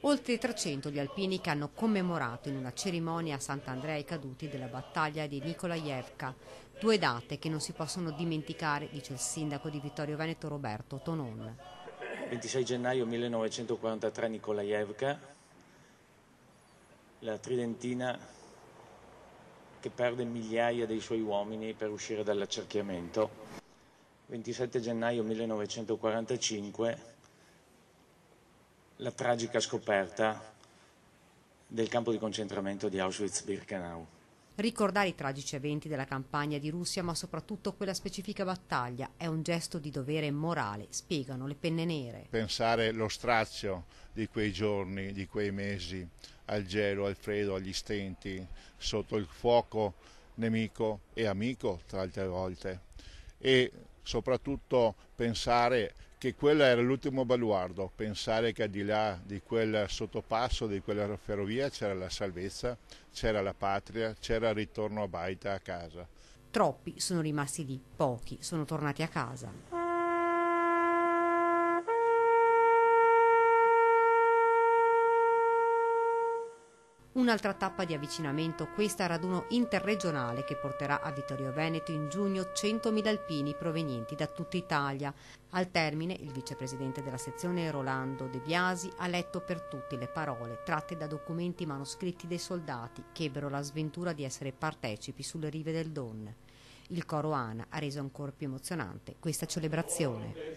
Oltre 300 gli alpini che hanno commemorato in una cerimonia a Sant'Andrea i caduti della battaglia di Nikolajevka, 2 date che non si possono dimenticare, dice il sindaco di Vittorio Veneto Roberto Tonon. 26 gennaio 1943 Nikolajevka, la tridentina che perde migliaia dei suoi uomini per uscire dall'accerchiamento. 27 gennaio 1945 la tragica scoperta del campo di concentramento di Auschwitz-Birkenau. Ricordare i tragici eventi della campagna di Russia, ma soprattutto quella specifica battaglia, è un gesto di dovere morale, spiegano le penne nere. Pensare lo strazio di quei giorni, di quei mesi, al gelo, al freddo, agli stenti, sotto il fuoco nemico e amico tra altre volte, e soprattutto pensare che quello era l'ultimo baluardo, pensare che al di là di quel sottopasso, di quella ferrovia, c'era la salvezza, c'era la patria, c'era il ritorno a baita, a casa. Troppi sono rimasti lì, pochi sono tornati a casa. Un'altra tappa di avvicinamento, questa al raduno interregionale che porterà a Vittorio Veneto in giugno 100.000 alpini provenienti da tutta Italia. Al termine, il vicepresidente della sezione Rolando De Biasi ha letto per tutti le parole tratte da documenti manoscritti dei soldati che ebbero la sventura di essere partecipi sulle rive del Don. Il coro ANA ha reso ancora più emozionante questa celebrazione.